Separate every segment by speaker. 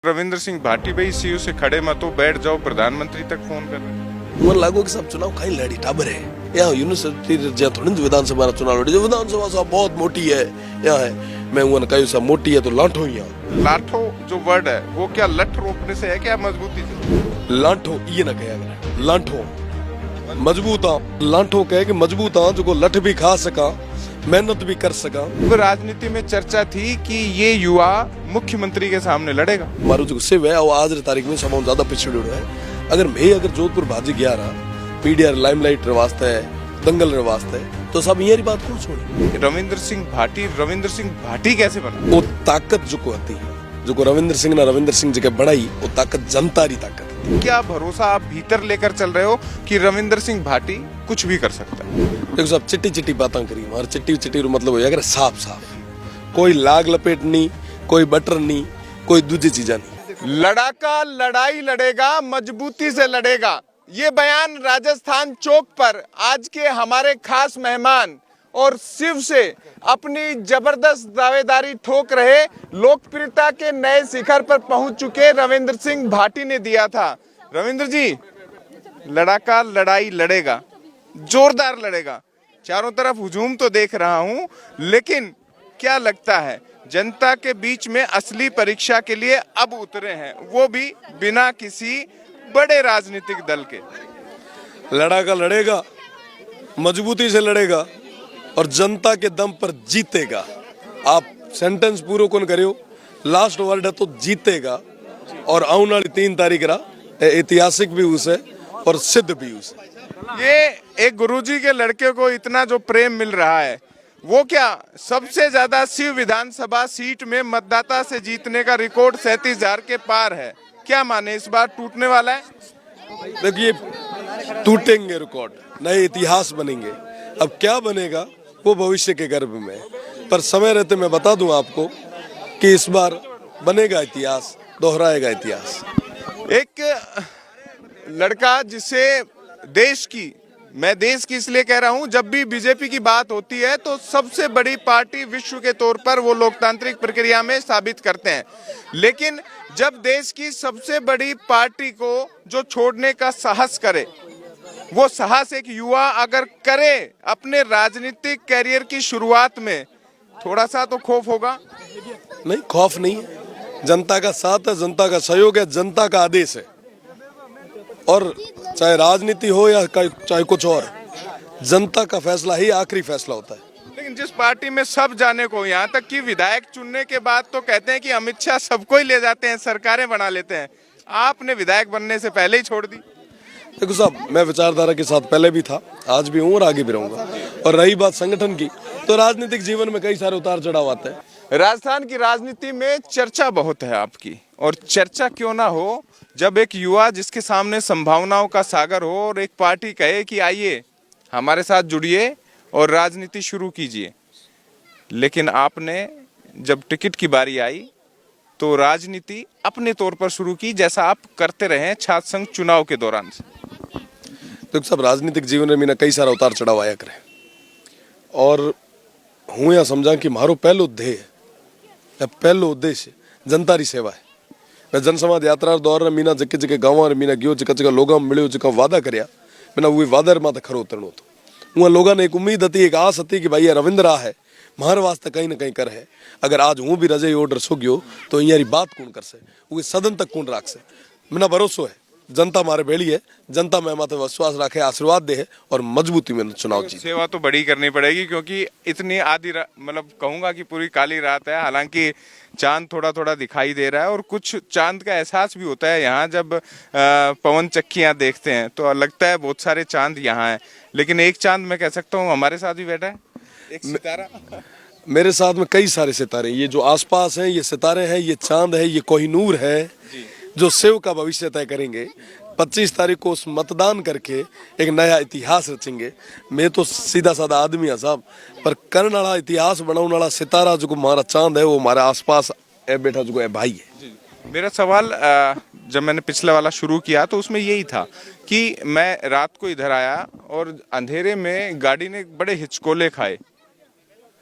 Speaker 1: रविंद्र सिंह भाटी भाई सीयू से खड़े मतो बैठ जाओ प्रधानमंत्री तक फोन कर रहे हैं।
Speaker 2: मन लागो कि सब चुनाव कहीं लड़ी टाबर है यहाँ यूनिवर्सिटी जहाँ थोड़ी विधानसभा चुनाव लड़ी जो विधानसभा साहब बहुत मोटी है यहाँ है मैं उन्होंने कही सब मोटी है तो लाठो ही यहाँ
Speaker 1: लाठो जो वर्ड है वो क्या लठ रोकने से है क्या मजबूती से?
Speaker 2: लाठो ये ना कहे लाठो मजबूत आ लाठो कहे कि मजबूत आ जो लठ भी खा सका मेहनत भी कर सका।
Speaker 1: राजनीति में चर्चा थी कि ये युवा मुख्यमंत्री के सामने लड़ेगा।
Speaker 2: मारो जो शिव है वो आज री तारीख में सब ज्यादा पिछड़े हुए है। अगर जोधपुर भाजी गया रहा पीडीआर लाइमलाइट वास्ते दंगल वास्ते तो सब ये बात कौन छोड़ी।
Speaker 1: रविंद्र सिंह भाटी कैसे बना?
Speaker 2: वो ताकत जो को आती है जो को रविंद्र सिंह जी के बढ़ाई वो ताकत जनता री ताकत।
Speaker 1: क्या भरोसा आप भीतर लेकर चल रहे हो कि रविंद्र सिंह भाटी कुछ भी कर सकता है?
Speaker 2: देखो सब चिट्टी बातें करी और चिट्टी मतलब हो जाएगा साफ कोई लाग लपेट नहीं कोई बटर नहीं कोई दूसरी चीजा नहीं।
Speaker 1: लड़ाका लड़ाई लड़ेगा मजबूती से लड़ेगा, ये बयान राजस्थान चौक पर आज के हमारे खास मेहमान और शिव से अपनी जबरदस्त दावेदारी ठोक रहे लोकप्रियता के नए शिखर पर पहुंच चुके रविंद्र सिंह भाटी ने दिया था। रविंद्र जी, लड़ाका लड़ाई लड़ेगा, जोरदार लड़ेगा, चारों तरफ हुजूम तो देख रहा हूं, लेकिन क्या लगता है जनता के बीच में असली परीक्षा के लिए अब उतरे हैं, वो भी बिना किसी बड़े राजनीतिक दल के।
Speaker 2: लड़ाका लड़ेगा, मजबूती से लड़ेगा और जनता के दम पर जीतेगा। आप सेंटेंस पूरा कौन करियो, लास्ट वर्ड है तो जीतेगा। और आने वाली 3 तारीख रा ऐतिहासिक भी उसे और सिद्ध भी उसे।
Speaker 1: ये एक गुरुजी के लड़के को इतना जो प्रेम मिल रहा है वो क्या सबसे ज्यादा शिव विधानसभा सीट में मतदाता से जीतने का रिकॉर्ड 37,000 के पार है। क्या माने इस बार टूटने वाला है?
Speaker 2: देखिए टूटेंगे रिकॉर्ड, नए इतिहास बनेंगे। अब क्या बनेगा वो भविष्य के गर्भ में, पर समय रहते मैं बता दूं आपको कि इस बार बनेगा इतिहास, दोहराएगा इतिहास।
Speaker 1: एक लड़का जिसे मैं देश की इसलिए कह रहा हूं, जब भी बीजेपी की बात होती है तो सबसे बड़ी पार्टी विश्व के तौर पर वो लोकतांत्रिक प्रक्रिया में साबित करते हैं, लेकिन जब देश की सबसे बड़ी पार्टी को जो छोड़ने का साहस करे, वो साहस एक युवा अगर करे अपने राजनीतिक कैरियर की शुरुआत में, थोड़ा सा तो खौफ होगा।
Speaker 2: नहीं, खौफ नहीं है, जनता का साथ है, जनता का सहयोग है, जनता का आदेश है। और चाहे राजनीति हो या चाहे कुछ और, जनता का फैसला ही आखिरी फैसला होता है।
Speaker 1: लेकिन जिस पार्टी में सब जाने को, यहाँ तक कि विधायक चुनने के बाद तो कहते हैं कि अमित शाह सबको ही ले जाते हैं, सरकारें बना लेते हैं, आपने विधायक बनने से पहले ही छोड़ दी।
Speaker 2: देखो साहब, मैं विचारधारा के साथ पहले भी था, आज भी हूँ और आगे भी रहूंगा। और रही बात संगठन की, तो राजनीतिक जीवन में कई सारे उतार चढ़ाव आते हैं।
Speaker 1: राजस्थान की राजनीति में चर्चा बहुत है आपकी, और चर्चा क्यों ना हो जब एक युवा जिसके सामने संभावनाओं का सागर हो और एक पार्टी कहे कि आइए हमारे साथ जुड़िए और राजनीति शुरू कीजिए। लेकिन आपने जब टिकट की बारी आई तो राजनीति अपने तौर पर शुरू की, जैसा आप करते रहे छात्र संघ चुनाव के दौरान से।
Speaker 2: तो सब राजनीतिक जीवन में मैंने कई सारा उतार चढ़ाव आया करे, और हूँ या समझा कि मारो पहलो ध्येय या पहलो उद्देश्य जनता री सेवा है। मैं जनसंवाद यात्रा दौर में मीना जके जके गाँव मीना गयो, जका लोगों मिलो, जका वादा करया मैंने वही वादा माते खरो उतरनो तो वहाँ लोगों ने एक उम्मीद थी, एक आस थी कि भाई ये रविंद्र आ है मार वास्ते कहीं ना कहीं कर है। अगर आज हूँ भी रजे ऑर्डर सो गयो तो यारी बात कौन कर से, वो सदन तक कौन राख से। मैंने भरोसा है जनता मारे बेड़ी है, जनता में माते विश्वास रखे, आशीर्वाद दे है और मजबूती में चुनाव जीते।
Speaker 1: सेवा तो बड़ी करनी पड़ेगी क्योंकि इतनी आधी मतलब कहूंगा कि पूरी काली रात है। हालांकि चांद थोड़ा थोड़ा दिखाई दे रहा है और कुछ चांद का एहसास भी होता है यहाँ जब पवन चक्कियां देखते हैं तो लगता है बहुत सारे चांद यहाँ हैं, लेकिन एक चांद मैं कह सकता हूँ हमारे साथ भी बैठा है, एक सितारा।
Speaker 2: मेरे साथ में कई सारे सितारे, ये जो आसपास हैं ये सितारे हैं, ये चांद है, ये कोहिनूर है जो शिव का भविष्य तय करेंगे। 25 तारीख को उस मतदान करके एक नया इतिहास रचेंगे। मैं तो सीधा साधा आदमी है साहब, पर करने वाला इतिहास बनाने वाला सितारा जो हमारा चांद है वो हमारे आसपास है बैठा, जो है भाई है।
Speaker 1: मेरा सवाल जब मैंने पिछले वाला शुरू किया तो उसमें यही था कि मैं रात को इधर आया और अंधेरे में गाड़ी ने बड़े हिचकोले खाए।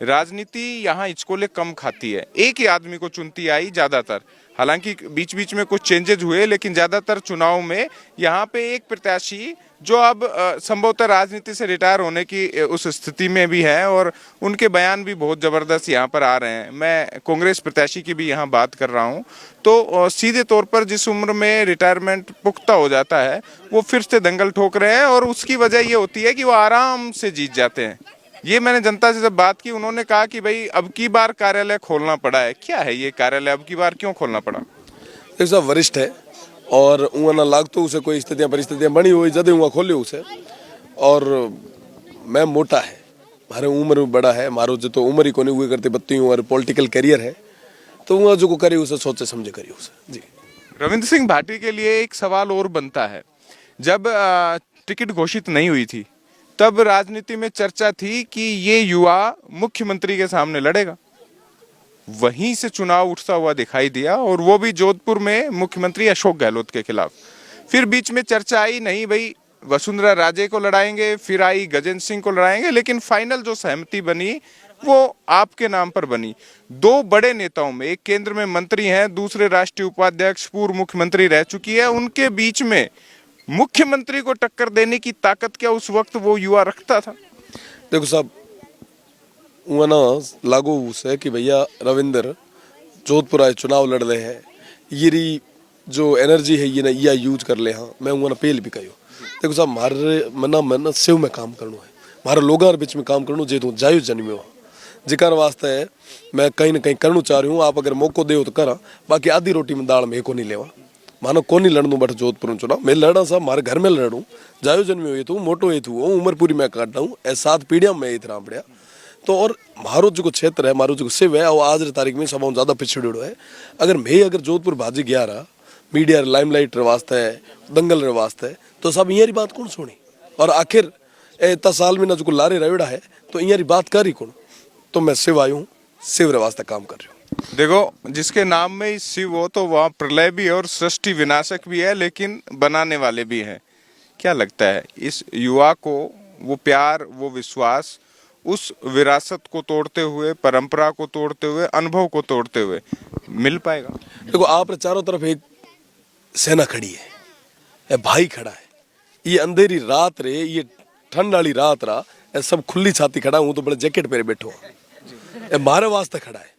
Speaker 1: राजनीति यहाँ हिचकोले कम खाती है, एक ही आदमी को चुनती आई ज्यादातर, हालांकि बीच बीच में कुछ चेंजेज हुए, लेकिन ज़्यादातर चुनाव में यहाँ पे एक प्रत्याशी जो अब संभवतः राजनीति से रिटायर होने की उस स्थिति में भी है, और उनके बयान भी बहुत ज़बरदस्त यहाँ पर आ रहे हैं। मैं कांग्रेस प्रत्याशी की भी यहाँ बात कर रहा हूँ। तो सीधे तौर पर जिस उम्र में रिटायरमेंट पुख्ता हो जाता है, वो फिर से दंगल ठोक रहे हैं, और उसकी वजह ये होती है कि वो आराम से जीत जाते हैं। ये मैंने जनता से जब बात की, उन्होंने कहा कि भाई अब की बार कार्यालय खोलना पड़ा है। क्या है ये कार्यालय, अब की बार क्यों खोलना पड़ा?
Speaker 2: एक साहब वरिष्ठ है और उहाँ ना लागतो उसे कोई स्थितियाँ परिस्थितियाँ बनी हुई जदे उहाँ खोले उसे। और मैं मोटा है, मारे उम्र भी बड़ा है, मारो जो तो उम्र ही कोनी हुए करते बत्ती और पॉलिटिकल करियर है, तो वहाँ जो को करे उसे सोचे समझे करिए उसे। जी
Speaker 1: रविंद्र सिंह भाटी के लिए एक सवाल और बनता है। जब टिकट घोषित नहीं हुई थी, तब राजनीति में चर्चा थी कि ये युवा मुख्यमंत्री के सामने लड़ेगा। वहीं से चुनाव उठता हुआ दिखाई दिया, और वो भी जोधपुर में मुख्यमंत्री अशोक गहलोत के खिलाफ। फिर बीच में चर्चा आई, नहीं भाई वसुंधरा राजे को लड़ाएंगे, फिर आई गजेंद्र सिंह को लड़ाएंगे, लेकिन फाइनल जो सहमति बनी वो आपके नाम पर बनी। दो बड़े नेताओं में, एक केंद्र में मंत्री हैं, दूसरे राष्ट्रीय उपाध्यक्ष, पूर्व मुख्यमंत्री रह चुकी है, उनके बीच में मुख्यमंत्री को टक्कर देने की ताकत क्या उस वक्त वो युवा रखता था?
Speaker 2: देखो साहब, वहाँ ना लागू उसे कि भैया रविंद्र जोधपुर आए चुनाव लड़ रहे हैं, ये जो एनर्जी है ये ना या यूज कर ले। हाँ मैं वहाँ ना पेल भी कहो। देखो साहब, मारे मना शिव में काम करना है, मारे लोगों के बीच में काम करना जे तो जायु जन्मे हो जिकार वास्ते है मैं कहीं ना कहीं करना चाह रही हूँ। आप अगर मौको दे तो करा, बाकी आधी रोटी में दाल में को नहीं लेवा। मानो को नहीं लड़नू बट जोधपुर चुनाव मैं लड़ा साहब, मारे घर में लड़ूँ, जायो जन्मे हुए तू मोटो ये तू उम्र पूरी मैं काटता हूँ, ए 7 पीढ़ियाँ में इतना पड़िया। तो और मारो जो क्षेत्र है, मारो जो शिव है, और आज तारीख में सब ज़्यादा पिछड़ो है। अगर जोधपुर भाजी गया रहा मीडिया लाइमलाइट वास्ते है, दंगल वास्ते है, तो सब यहाँ बात कौन सुनी? और आखिर इतना साल में ना जो लारे रविड़ा है, तो यहाँ बात कर ही कौन? तो मैं शिव आयु हूँ, शिव रे वास्ते काम कर रही हूँ।
Speaker 1: देखो, जिसके नाम में ही शिव हो तो वहाँ प्रलय भी है और सृष्टि विनाशक भी है, लेकिन बनाने वाले भी हैं। क्या लगता है इस युवा को वो प्यार, वो विश्वास, उस विरासत को तोड़ते हुए, परंपरा को तोड़ते हुए, अनुभव को तोड़ते हुए मिल पाएगा?
Speaker 2: देखो, आप चारों तरफ एक सेना खड़ी है, ये भाई खड़ा है, ये अंधेरी रात रे, ये ठंड वाली रात रहा, ये सब खुली छाती खड़ा हूँ तो बड़े जैकेट पहरे बैठो, ये मारे वास्ते खड़ा है।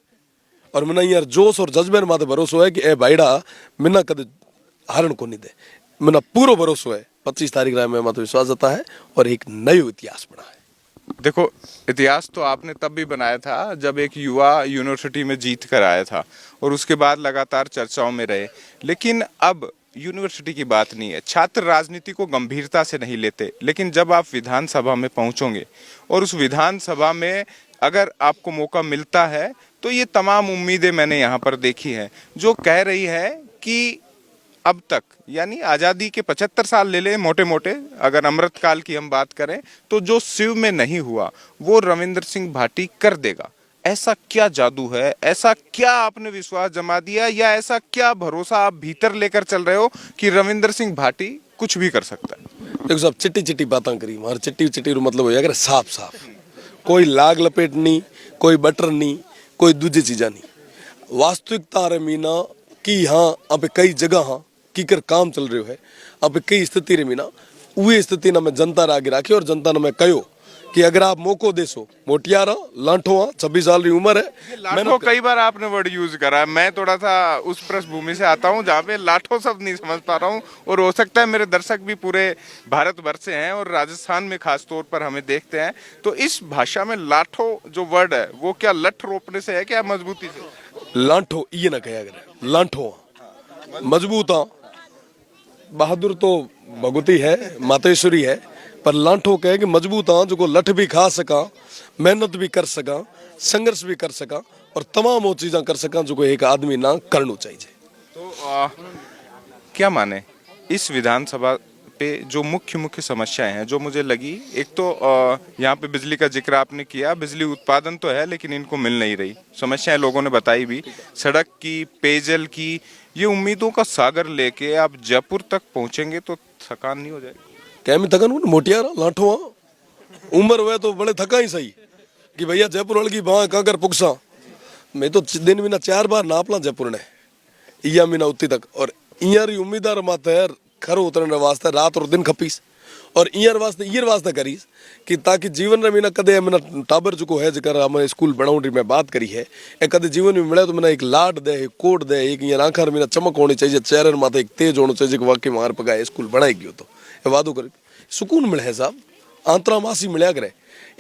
Speaker 2: और मैंने यार जोश और जज्बे माते भरोसा है कि ए भाईड़ा मिना कद हारण को नहीं दे, मैंने पूरा भरोसा है। 25 तारीख में माते विश्वास जता है और एक नया इतिहास बना है।
Speaker 1: देखो, इतिहास तो आपने तब भी बनाया था जब एक युवा यूनिवर्सिटी में जीत कर आया था, और उसके बाद लगातार चर्चाओं में रहे। लेकिन अब यूनिवर्सिटी की बात नहीं है, छात्र राजनीति को गंभीरता से नहीं लेते, लेकिन जब आप विधानसभा में पहुंचोगे और उस विधानसभा में अगर आपको मौका मिलता है, तो ये तमाम उम्मीदें मैंने यहाँ पर देखी हैं जो कह रही है कि अब तक, यानी आज़ादी के 75 साल ले लें मोटे मोटे, अगर अमृतकाल की हम बात करें, तो जो शिव में नहीं हुआ वो रविंद्र सिंह भाटी कर देगा। ऐसा क्या जादू है, ऐसा क्या आपने विश्वास जमा दिया, या ऐसा क्या भरोसा आप भीतर लेकर चल रहे हो कि रविंद्र सिंह भाटी कुछ भी कर सकता है?
Speaker 2: देखो साहब, चिट्टी चिट्टी बातें करी, हमारे चिट्टी चिट्टी मतलब हो जाएगा साफ साफ, कोई लाग लपेट नहीं, कोई बटर नहीं, कोई दूसरी चीज़ा नहीं। वास्तविकता रे मीना कि हाँ अब कई जगह हाँ की कर काम चल रहे है, अब कई स्थिति रे मीना वही स्थिति ना मैं जनता रे आगे राखी, और जनता ने मैं कहो कि अगर आप मौको देसो, मोटियारा लाठो 26 साल की उम्र है।
Speaker 1: लाठो कई बार आपने वर्ड यूज करा है, मैं थोड़ा सा उस पृष्ठभूमि से आता हूँ जहाँ पे लाठो शब्द नहीं समझ पा रहा हूँ, और हो सकता है मेरे दर्शक भी पूरे भारतवर्ष से हैं और राजस्थान में खास तौर पर हमें देखते हैं। तो इस भाषा में लाठो जो वर्ड है वो क्या लठ रोपने से है, क्या मजबूती से?
Speaker 2: लाठो ये ना कहा अगर लाठो मजबूत बहादुर तो भगवती है, मातेश्वरी है, पर लाठो कहे कि मजबूत हाँ जो को लठ भी खा सका, मेहनत भी कर सका, संघर्ष भी कर सका, और तमाम वो चीज़ें कर सका जो को एक आदमी ना करना चाहिए।
Speaker 1: तो क्या माने इस विधानसभा पे जो मुख्य समस्याएं हैं जो मुझे लगी, एक तो यहाँ पे बिजली का जिक्र आपने किया, बिजली उत्पादन तो है लेकिन इनको मिल नहीं रही, समस्याएं लोगों ने बताई भी, सड़क की, पेयजल की। ये उम्मीदों का सागर लेके आप जयपुर तक पहुंचेंगे तो थकान नहीं हो जाएगी?
Speaker 2: क्या मैं थकान मोटियारा लाठो उम्र हुए तो बड़े थका ही सही कि भैया जयपुर वाले की बाँ काकर पुगसा। मैं तो दिन बिना 4 बार नापला जयपुर ने, इया मीना उती तक और ईयर उम्मीदवार माते खरो उतरने वास्ते रात और दिन खपीस और ईयर वास्ते करीस कि ताकि जीवन में मीना कदे मीना टाबर जो है जकर हमें स्कूल बनाउंडी में बात करी है ए कदे जीवन में मिले तो मीना एक लाड दे एक कोट दे एक ईयर आंखर मीना चमक होनी चाहिए चेहरे माथे एक तेज होना चाहिए कि वाकई मार पगा स्कूल बनाई गयो तो ये वादो कर सुकून मिले है साहब आंतरा मासी मिलया करे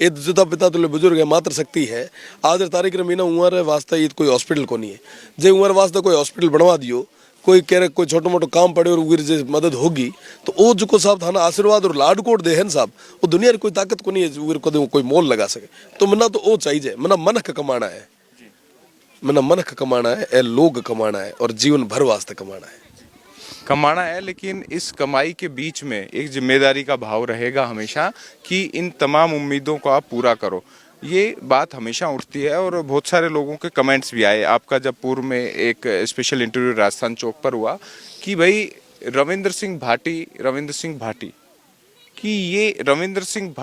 Speaker 2: ये जुदा पिता तुले बुजुर्ग है मात्र शक्ति है आज तारीख रे मीना उमर वास्ते कोई हॉस्पिटल को नहीं है जे उमर वास्ते कोई हॉस्पिटल बनवा दियो कोई कह रहे कोई छोटो मोटो काम पड़े और उगिर जे मदद होगी तो वो जो साहब थाना आशीर्वाद और लाडकोट दे है साहब वो दुनिया की कोई ताकत को नहीं है उगिर को कोई मोल लगा सके तो मना तो वो चाहिए मना मनख कमाना है मना मनख कमाना है ए लोग कमाना है और जीवन भर वास्ते कमाना है
Speaker 1: कमाना है, लेकिन इस कमाई के बीच में एक जिम्मेदारी का भाव रहेगा हमेशा कि इन तमाम उम्मीदों को आप पूरा करो। ये बात हमेशा उठती है और बहुत सारे लोगों के कमेंट्स भी आए। आपका जब पूर्व में एक स्पेशल इंटरव्यू राजस्थान चौक पर हुआ कि भाई रविंद्र सिंह भाटी कि ये रविंद्र सिंह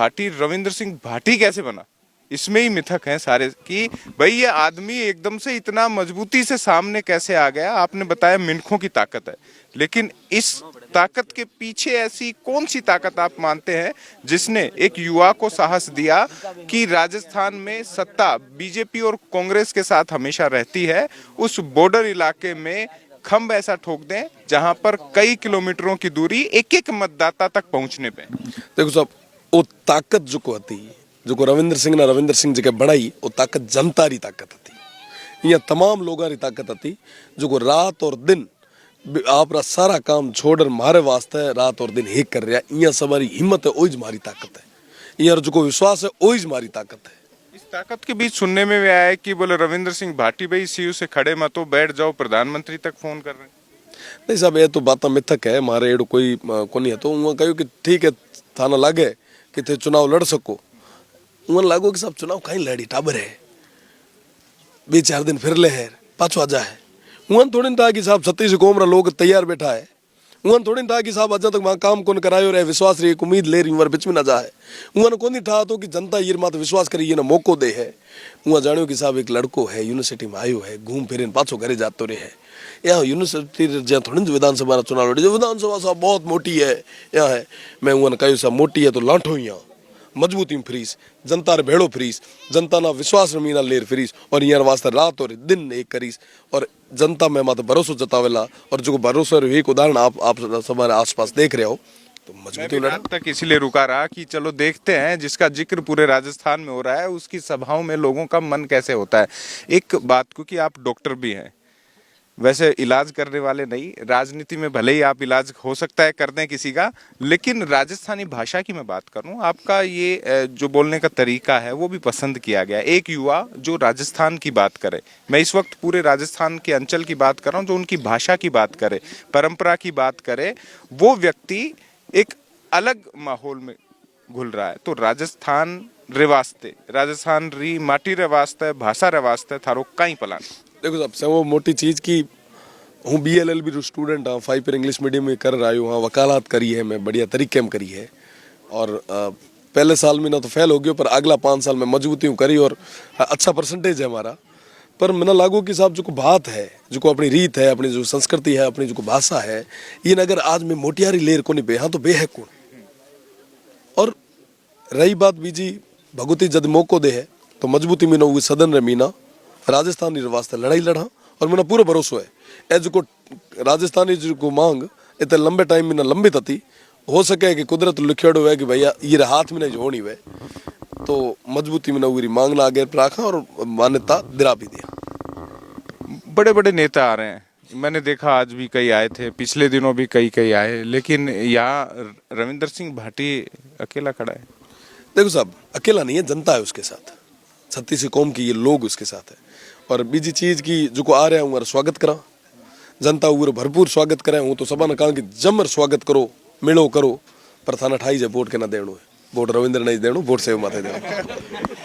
Speaker 1: भाटी कैसे बना, इसमें ही मिथक हैं सारे कि भाई ये आदमी एकदम से इतना मजबूती से सामने कैसे आ गया। आपने बताया मिनखों की ताकत है, लेकिन इस ताकत के पीछे ऐसी कौन सी ताकत आप मानते हैं जिसने एक युवा को साहस दिया कि राजस्थान में सत्ता बीजेपी और कांग्रेस के साथ हमेशा रहती है, उस बॉर्डर इलाके में खंभ ऐसा ठोक दें जहां पर कई किलोमीटरों की दूरी एक एक मतदाता तक पहुंचने पे।
Speaker 2: देखो साहब वो ताकत जो को हती जो को रविंद्र सिंह जी के बनाई वो ताकत जनता री ताकत हती, यहाँ तमाम लोगों री ताकत हती जो को रात और दिन आप सारा काम छोड़ मारे वास्ते रात और दिन एक कर रहा। यहाँ सवारी हिम्मत है ओइज मारी ताकत है, यहाँ जो को विश्वास है ओइज मारी ताकत है।
Speaker 1: इस ताकत के बीच सुनने में भी आया है कि बोले रविंद्र सिंह भाटी भाई सीयू से खड़े मत हो, बैठ जाओ, प्रधानमंत्री तक फोन कर रहे हैं।
Speaker 2: नहीं साहब ये तो बात मिथक है, मारे एडो कोई को नहीं है तो उन्होंने कहो कि ठीक है थाना लागे कि थे चुनाव लड़ सको, उन्होंने लागो कि साहब चुनाव कहीं लड़ी टाबर है 2-4 दिन फिर ले है पाछो आ जाए। उन्होंने थोड़ी था कि साहब 36 कौम रा लोग तैयार बैठा है, उन्होंने थोड़ी था कि साहब अजा तक वहाँ काम कौन करायो रहे विश्वास रही एक उम्मीद ले रही बिच में ना जाए। उन्होंने कौन था तो कि जनता ये मात विश्वास करी ये ना मौको दे है। उन्हें जानियो कि साहब एक लड़को है यूनिवर्सिटी में आयो है घूम फिर पाछो घरे जातो रहे है। यहाँ यूनिवर्सिटी जहाँ थोड़ी विधानसभा चुनाव लड़ी विधानसभा साहब बहुत मोटी है यहाँ है। मैं उन्होंने कहो साहब मोटी है तो लाठो यहाँ मजबूती में फ्रीज जनता रे भेड़ो फ्रीज जनता ना विश्वास मीना लेर फ्रीज और यहाँ वास्ते रात और दिन एक करीस और जनता में माता भरोसा जतावेला और जो भरोसा एक उदाहरण आप हमारे आसपास देख रहे हो तो मजबूती
Speaker 1: तक इसीलिए रुका रहा कि चलो देखते हैं जिसका जिक्र पूरे राजस्थान में हो रहा है उसकी सभाओं में लोगों का मन कैसे होता है। एक बात क्योंकि आप डॉक्टर भी हैं, वैसे इलाज करने वाले नहीं, राजनीति में भले ही आप इलाज हो सकता है कर दें किसी का, लेकिन राजस्थानी भाषा की मैं बात करूं, आपका ये जो बोलने का तरीका है वो भी पसंद किया गया। एक युवा जो राजस्थान की बात करे, मैं इस वक्त पूरे राजस्थान के अंचल की बात कर रहा हूं, जो उनकी भाषा की बात करे, परंपरा की बात करे, वो व्यक्ति एक अलग माहौल में घुल रहा है। तो राजस्थान रेवास्ते, राजस्थान री माटी रेवास्ते, भाषा रेवास्ते थारो कई प्लान।
Speaker 2: देखो साहब से वो मोटी चीज़ की हूँ BLLB रो स्टूडेंट हाँ 5 ईयर इंग्लिश मीडियम में कर रहा हूँ। हाँ वकालत करी है मैं बढ़िया तरीके में करी है और पहले साल में ना तो फेल हो गया पर अगला 5 साल में मजबूती हूँ करी और अच्छा परसेंटेज है हमारा। पर मैंने लागू कि साहब जो को बात है जो को अपनी रीत है अपनी जो संस्कृति है अपनी जो को भाषा है ये अगर आज में मोटियारी लेर को नहीं बे हाँ तो बे है कौन। और रही बात बीजी भगवती जद मौको दे है तो मजबूती मीना वो सदन रे मीना राजस्थानी वास्ते लड़ाई लड़ा और मेरा पूरा भरोसा है ए जो को राजस्थानी जो को मांग इतने लंबे टाइम में ना लंबित थी हो सके कि कुदरत लिखेड़ो है कि भैया ये हाथ में नहीं होनी है तो मजबूती में ना मांग ना आगे रखा और मान्यता दिला भी दिया।
Speaker 1: बड़े बड़े नेता आ रहे हैं, मैंने देखा आज भी कई आए थे, पिछले दिनों भी कई आए, लेकिन यहाँ रविंद्र सिंह भाटी अकेला खड़ा है।
Speaker 2: देखो साहब अकेला नहीं है, जनता है उसके साथ, 36 कौम की ये लोग उसके साथ है। और बीजी चीज की जो को आ रहे हैं स्वागत करा जनता वो भरपूर स्वागत करे हूँ तो सबा ने कहा कि जमर स्वागत करो मिलो करो पर थाना ठाई जाए वोट के ना देनो है, वोट रविंद्र नहीं देनो वोट सेव माथे देनो।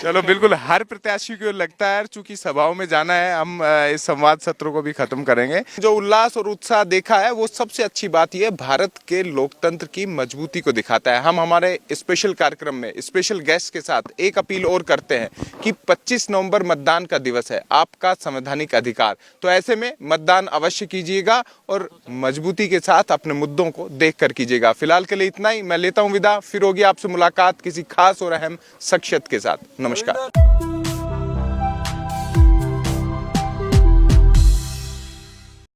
Speaker 1: चलो बिल्कुल हर प्रत्याशी को लगता है चूंकि सभाओं में जाना है, हम इस संवाद सत्र को भी खत्म करेंगे। जो उल्लास और उत्साह देखा है वो सबसे अच्छी बात यह भारत के लोकतंत्र की मजबूती को दिखाता है। हम हमारे स्पेशल कार्यक्रम में स्पेशल गेस्ट के साथ एक अपील और करते हैं कि 25 नवंबर मतदान का दिवस है, आपका संवैधानिक अधिकार, तो ऐसे में मतदान अवश्य कीजिएगा और मजबूती के साथ अपने मुद्दों को देख कर कीजिएगा। फिलहाल के लिए इतना ही, मैं लेता हूं विदा, फिर होगी आपसे मुलाकात किसी खास और अहम शख्सियत के साथ। नमस्कार।